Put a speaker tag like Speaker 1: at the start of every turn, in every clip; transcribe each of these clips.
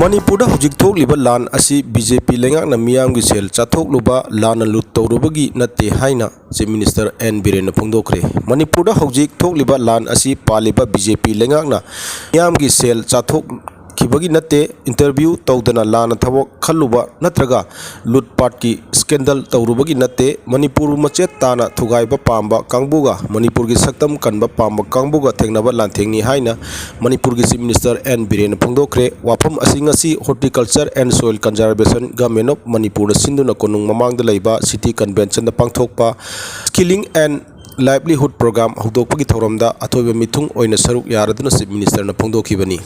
Speaker 1: Manipur hojik thokliba lan asi BJP lengakna miyamgi sel chathokluba lana lut tawrubagi natte haina Chief Minister N Biren phongdokre. Manipur hojik thokliba lan asi paliba BJP lengakna miyamgi sel chathok kibagi natte interview tawdana lana thawok khalluba natraga lut party scandal tawrubagi natte Manipur machet tana thugaiba pamba kangbuga Manipur gi saktam kanba pamba kangbuga thengnaba lanthengni haina Manipur gi Chief Minister N Biren phongdokre wafam asingasi horticulture and soil conservation government of Manipur sinduna konung mamangda leiba city convention da pangthokpa skilling and livelihood program hudokpagi thoramda athoiba mithung oina saruk yaraduna Chief Minister na phongdokhibani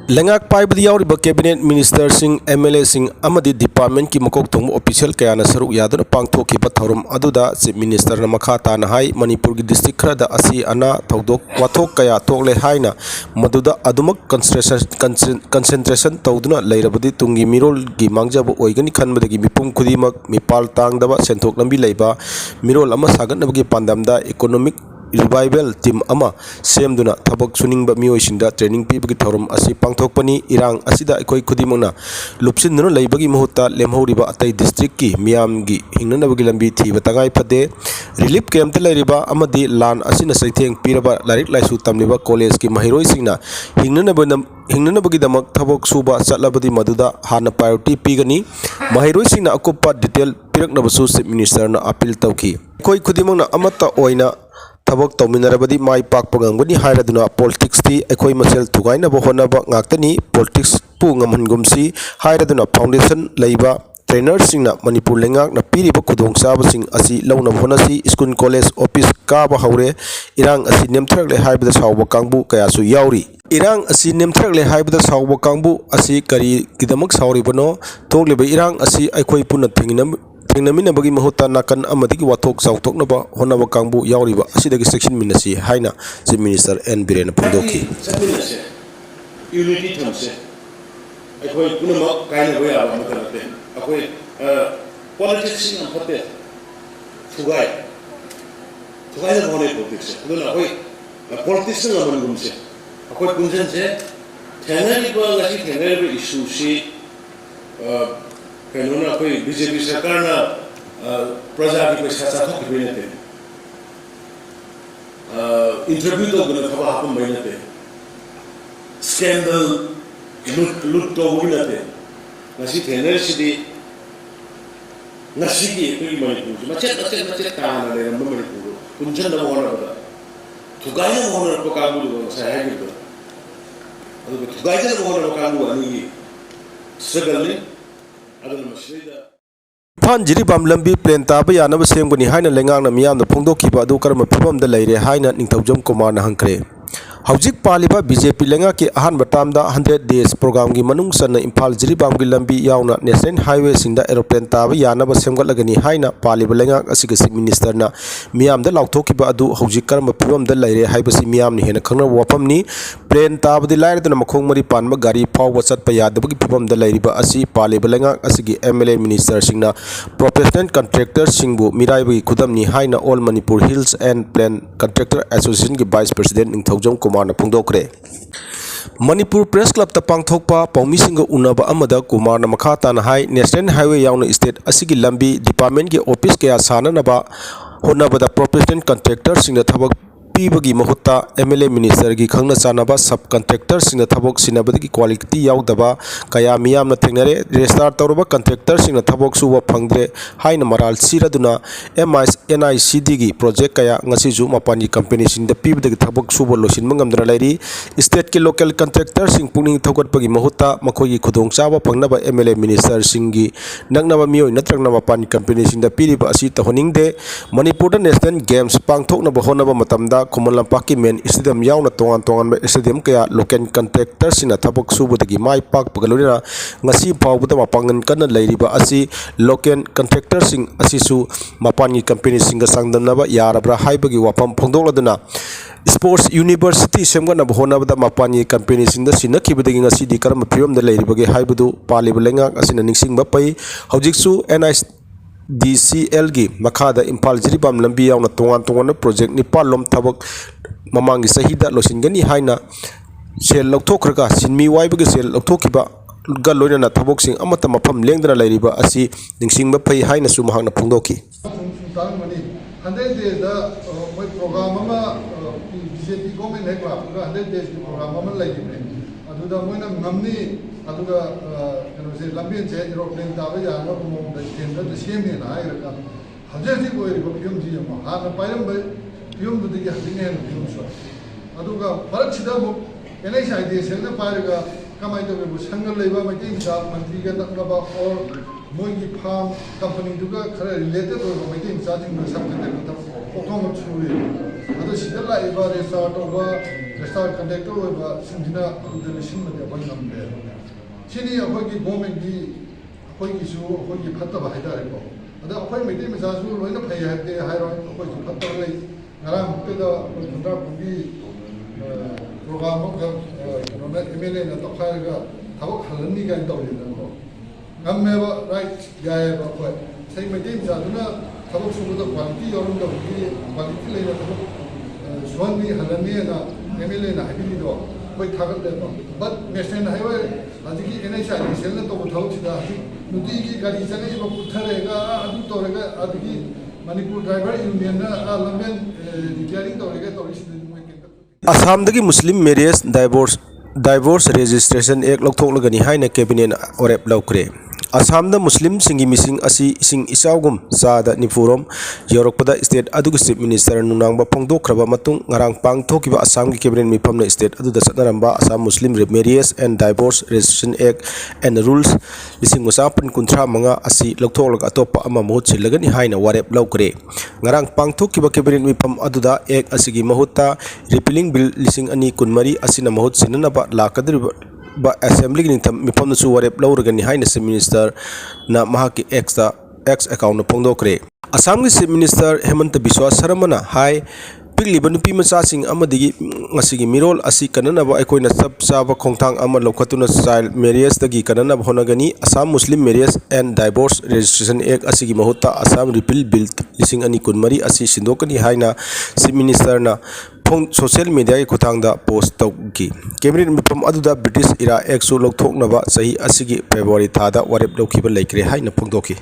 Speaker 1: Lengak paibadi yauriba cabinet minister sing MLA sing amadi department ki makok thong official kayana saruk yaduna pangthokiba thorum aduda Chief Minister na makha tana hai Manipur gi district khada asi ana thodok wathok kaya tokle haina maduda adumak concentration tawduna leirabadi tungi mirol gi mangjaba oigani khanbadagi mipum khudimak mipal tangdaba senthok lambi leiba mirol ama sagatnabagi pandamda economic revival team ama semduna thabak suningba mioisinda training pibagi thorum asi pangthokpani irang asida ekoi khudimona lupsinduna leibagi mahutta lemhoriba atai district ki miyamgi hingnanabagi lambi thiba tangai phade relief camp te leiriba amadi lan asina saitheng piraba larik laisu tamliba college ki mahiroi singna hingnanabagi damak thabak suba chatlabadi maduda hana priority pigani mahiroi singna akupa detail piraknabasu Chief Minister na appeal tawki ekoi khudimona amata oina Tabok Tominarabadi Mai Park Pangangani Hiraduna Politics T Ekoi Masel Tugaina Bohonaba Ngaktani Politics Pungamangumsi Hiraduna Foundation Leiba Trainer Singna Manipur Lengak na Piriba Kudong Sabasing Asi Launa Honasi School College Office Kaba Haure Irang Asi Nemtrakle Hybida Sauba Kangbu Kayasu Yauri Irang Asi Nemtrakle Hybida Sauba Kangbu Asi Kari Kidamak Sauri Bono Togliba Irang Asi Ekoi Puna Tinginam Tingnamina bagi mahuta nakan amadigi wathok sautok naba honaba kangbu yauriba asidagi section minasi haina Chief Minister N Biren phongdoki
Speaker 2: unity thamse akoi punama kaina goya matarate akoi politics in phote thugai na hone politics aduna akoi politics na manugumse akoi kunjan se thanari ba ngasi thanari issue si Kanuna koi BJP सरकार ना प्रजा की कोई शासन तो किसी ने थे इंटरव्यू तो गुना खबर हापुन महीने थे स्कैंडल लूट तो वो भी ना थे नसी थे नरे सिद्धि नसी की कोई मणिपुर मचे कान ले रंब मणिपुर कुंचन ना मोहन रखता थुगाई ना मोहन रखो काबू लोगों से है किधर अगर थुगाई ना मोहन रखो काबू आनी स्ट्रगल ने
Speaker 1: Pan jiribam lambi plan taba yanaba semgani haina lengangna miyamna phongdokhiba adu karma phibamda leire haina ningthaujam kumar na hangkre Haujik paliba BJP lenga ki ahan batamda 100 days program gi manung sanna Imphal jiribam gi lambi yauna national highway singda aeroplane taba yanaba semgatlagani haina paliba lenga asiga Chief Minister na miyamda lauthokhiba adu haujik karma phibamda leire haibasi miyamni hena khangna wafamni plane taba di lairadana makhong mari panma gari phawba chatpa yadabagi phibamda leiriba asi paliba lenga asigi MLA minister singna professional contractor singbu miraibagi khudamni haina All Manipur Hills and Plan Contractor Association gi vice president ningthaujam Kumar na phongdokre Manipur Press Club ta pangthokpa paumisinga unaba amada Kumar na makha tana hai national highway yauna state asigi lambi department gi office kaya sana naba honabada professional contractor singna thabak pibagi mahutta MLA minister gi khangna chanaba subcontractor singna thabok sinabadi quality yaudaba kaya miyamna thengnare register tawraba contractor singna thabok suwa phangdre haina maral siraduna NICD gi project kaya ngasi ju mapani company singda pibagi thabok suwa losin mangamdra lairi state ki local contractor sing puning thogatpagi mahutta makhogi khudong chaba phangnaba MLA minister singi nagnaba mioi natrakna mapani company singda piriba asi tahoningde Manipur national games pangthokna bahonaba matamda Kumalampak main stadium yauna tongan stadium kaya local contractor sina thabak subudagi mai pak pagalurina ngasi phawbuda mapangan kana leiriba asi local contractor sing asisu mapani company singa sangdamnaba yarabra haibagi wapam phongdokladuna Sports University semgana bahonabada mapani company singda sinakhibadagi ngasi di karma phibamda leiribagi haibudu paliba lenga asina ningsingba pai haujiksu DCL gi makhada Imphal jiribam lambi yauna tongan project ni palom thabak mamangi sahida losingani haina sel lokthokraga sinmi waibagi sel lokthokhiba गा लोइनना थबोकसिंग अमता मफम लेंदना लैरिबा असि निंगसिंगबा फै हाइनसु महांगना फोंदोखि
Speaker 3: programme BJP government है 100 days की programme लेने नमनी कौनसे लंबी से aeroplane ताब याद केंद्र सेमें हजे फिल्म से हाँ पाइब फिल्म फिल्म फरक NHIDSL पाइग कमाई तब संघ मई मचा मंत्री नकब और मोगी फार्म कंपनी खर रिलेटेड मई मचा सब पौथों सूरी लाइव रेस्टार तब रेस्टार कंडक्टर सिंहने सिनी अखोगी गवर्नमेंट की अखोगी फतब हैतारेको अदा अखोई मई मचासु लोइना फै हैते हाइरो अखोई फतब लई ngara mukta da bungi program ka MLA na to khai ga thawak halani ga to ni ko gamme ba right ya ba ko sai mei tim ja na thawak su da quality yorum da bungi quality le na thawak swani halani na MLA na habi do koi thagal de to but national highway ajiki NHIDSL na to thawak sida nuti ki gari chane ba puthare ga adu to ga adiki Manipur driver union na lamben declaring to rega to
Speaker 1: Assam Muslim marriage divorce registration ek lokthok lagani haina cabinet orep laukre Assam da Muslim singi missing asi sing isaugum sada nipurom yorokpada state adugu chief minister nunangba phongdokraba matung ngarang pangthokiba Assam gi cabinet mifam na state adu da satnaramba Assam Muslim marriage and divorce registration act and rules lising musapan kunthra manga asi lokthok atopa ama mohut silagani haina warep laukre ngarang pangthokiba cabinet mifam adu da act asigi mahutta repealing bill lising ani kunmari asina mohut sinanaba lakadriba assembly ni mifam na su warep lauragani haina se minister na mahaki ex account na phongdokre Assam gi chief minister Hemant Biswa Sarma hai pigliba nupi macha sing amadigi ngasigi mirol asi kananaba aikoina sab chaba khongthang ama lokhatuna child marriage dagi kananaba honagani Assam Muslim marriage and divorce registration act asigi mahutta Assam repeal bill lising ani kunmari asi sindokani haina chief minister na social media ki khutangda post tawki cabinet mifam aduda British era act su lokthoknaba sahi asigi February thada warep lokhiba laikre haina phongdoki